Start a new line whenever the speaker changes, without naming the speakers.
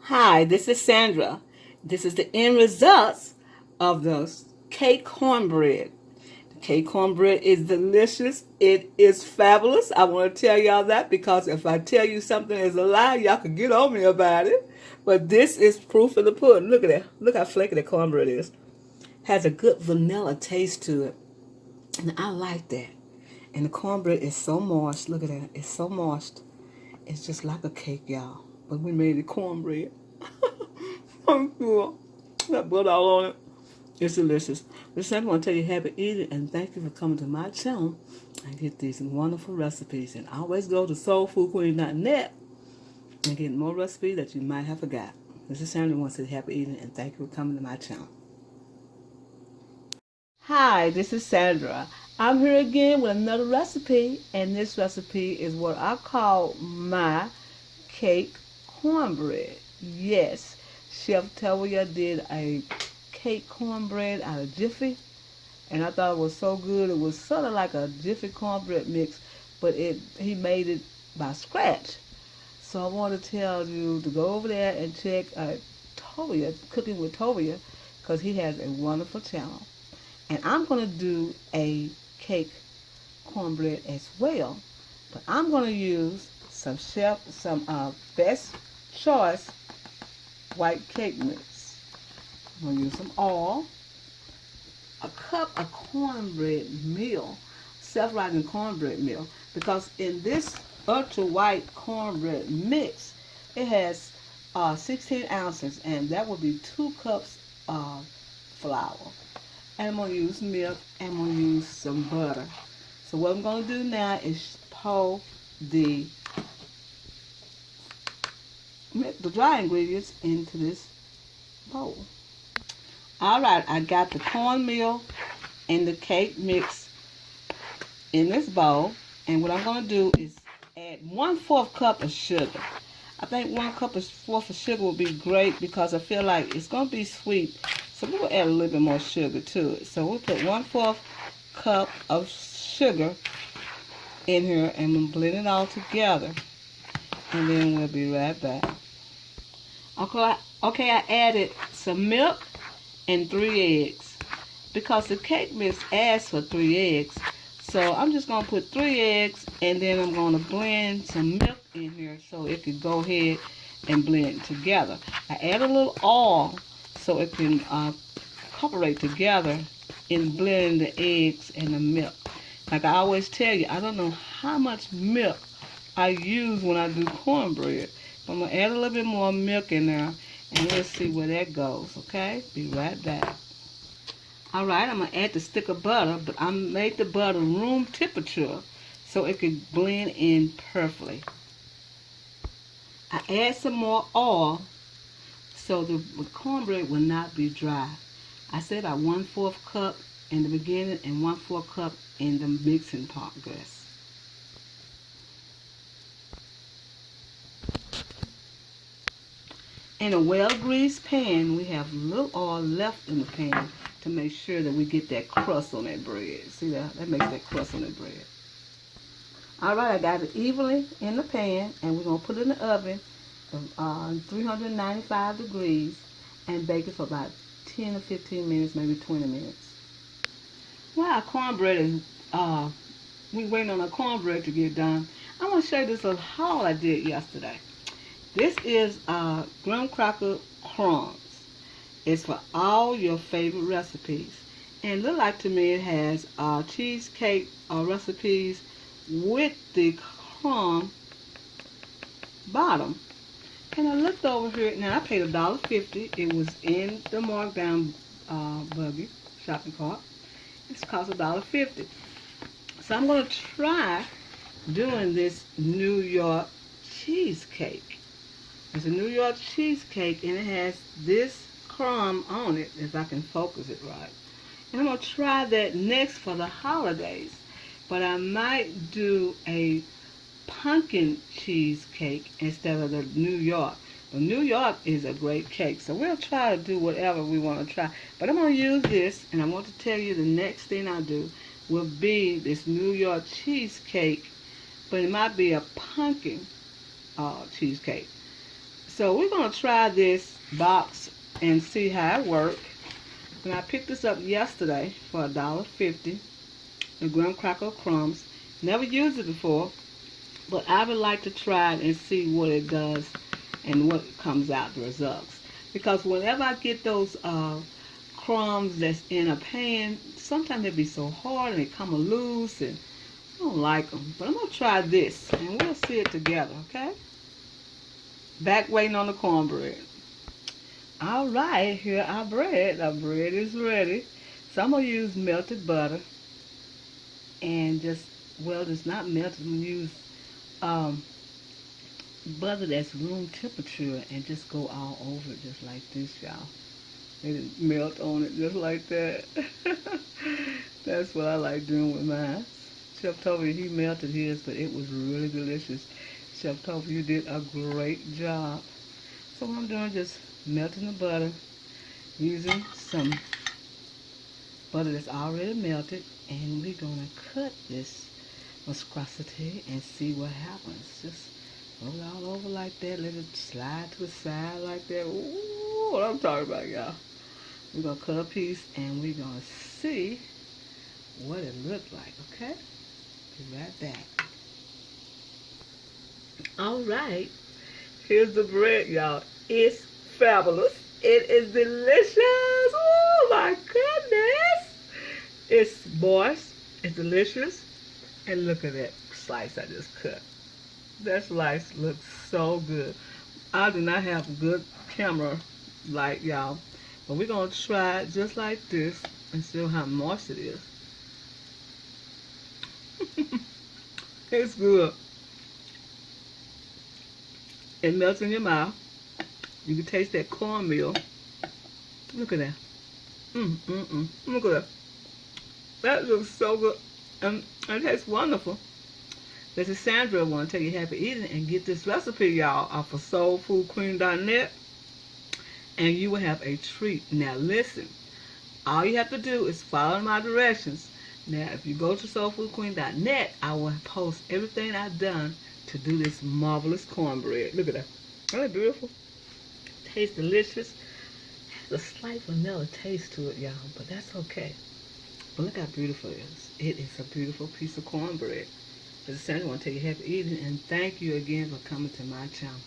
Hi, this is Sandra. This is the end results of the cake cornbread. The cake cornbread is delicious. It is fabulous. I want to tell y'all that because if I tell you something is a lie, y'all can get on me about it. But this is proof of the pudding. Look at that. Look how flaky the cornbread is. Has a good vanilla taste to it. And I like that. And the cornbread is so moist. Look at that. It's so moist. It's just like a cake, y'all. But we made it cornbread. I'm cool. Got butter all on it. It's delicious. Listen, I want to tell you happy eating and thank you for coming to my channel and get these wonderful recipes. And always go to soulfoodqueen.net and get more recipes that you might have forgot. This is Sandra wants to say happy eating and thank you for coming to my channel. Hi, this is Sandra. I'm here again with another recipe, and this recipe is what I call my cake cornbread. Yes, Chef Tawia did a cake cornbread out of Jiffy, and I thought it was so good. It was sort of like a Jiffy cornbread mix, but he made it by scratch. So I want to tell you to go over there and check Tovia, Cooking with Tovia, because he has a wonderful channel. And I'm going to do a cake cornbread as well, but I'm going to use some best choice white cake mix. I'm going to use some oil, a cup of cornbread meal, self-rising cornbread meal, because in this ultra white cornbread mix, it has 16 ounces, and that would be 2 cups of flour. And I'm going to use milk, and I'm going to use some butter. So what I'm going to do now is pour the dry ingredients into this bowl. Alright, I got the cornmeal and the cake mix in this bowl. And what I'm going to do is add 1/4 cup of sugar. I think 1/4 of sugar will be great because I feel like it's going to be sweet. So we'll add a little bit more sugar to it. So we'll put 1/4 cup of sugar in here and we'll blend it all together. And then we'll be right back. Okay, I added some milk and 3 eggs because the cake mix asks for 3 eggs. So I'm just going to put 3 eggs and then I'm going to blend some milk in here so it can go ahead and blend together. I add a little oil so it can cooperate together in blending the eggs and the milk. Like I always tell you, I don't know how much milk I use when I do cornbread. I'm going to add a little bit more milk in there and we'll see where that goes, okay? Be right back. Alright, I'm going to add the stick of butter, but I made the butter room temperature so it could blend in perfectly. I add some more oil so the cornbread will not be dry. I said about 1/4 cup in the beginning and 1/4 cup in the mixing progress. In a well-greased pan, we have a little oil left in the pan to make sure that we get that crust on that bread. See that? That makes that crust on that bread. Alright, I got it evenly in the pan, and we're going to put it in the oven of 395 degrees and bake it for about 10 or 15 minutes, maybe 20 minutes. While our cornbread is, we waiting on our cornbread to get done, I want to show you this little haul I did yesterday. This is graham cracker crumbs. It's for all your favorite recipes. And it look like to me it has cheesecake recipes with the crumb bottom. And I looked over here. Now I paid $1.50. It was in the markdown buggy shopping cart. It's cost $1.50. So I'm going to try doing this New York cheesecake. It's a New York cheesecake and it has this crumb on it, if I can focus it right. And I'm going to try that next for the holidays. But I might do a pumpkin cheesecake instead of the New York. The New York is a great cake, so we'll try to do whatever we want to try. But I'm going to use this, and I want to tell you the next thing I do will be this New York cheesecake, but it might be a pumpkin cheesecake. So we're going to try this box and see how it works. And I picked this up yesterday for $1.50. The graham cracker crumbs. Never used it before, but I would like to try it and see what it does and what comes out, the results. Because whenever I get those crumbs that's in a pan, sometimes they be so hard and they come loose and I don't like them. But I'm going to try this and we'll see it together, okay? Back waiting on the cornbread. All right, here our bread. Our bread is ready. So I'm going to use melted butter and just, well, it's not melted. I'm going to use butter that's room temperature and just go all over it just like this, y'all. It melt on it just like that. That's what I like doing with mine. Chef told me he melted his, but it was really delicious. Chef told me you did a great job. So what I'm doing is just melting the butter, using some butter that's already melted, and we're gonna cut this viscosity and see what happens. Just roll it all over like that, let it slide to the side like that. Ooh, what I'm talking about, y'all. We're gonna cut a piece and we're gonna see what it looks like, okay? Be right back. All right, here's the bread, y'all. It's fabulous. It is delicious. Oh my goodness. It's moist. It's delicious. And look at that slice I just cut. That slice looks so good. I do not have a good camera like y'all. But we're going to try it just like this and see how moist it is. It's good. It melts in your mouth. You can taste that cornmeal. Look at that. Look at that. That looks so good. It tastes wonderful. This is Sandra. I want to tell you happy eating and get this recipe, y'all, off of soulfoodqueen.net. And you will have a treat. Now listen, all you have to do is follow my directions. Now if you go to soulfoodqueen.net, I will post everything I've done to do this marvelous cornbread. Look at that. Isn't that beautiful? Tastes delicious. Has a slight vanilla taste to it, y'all, but that's okay. But look how beautiful it is. It is a beautiful piece of cornbread. As I said, I want to tell you happy eating and thank you again for coming to my channel.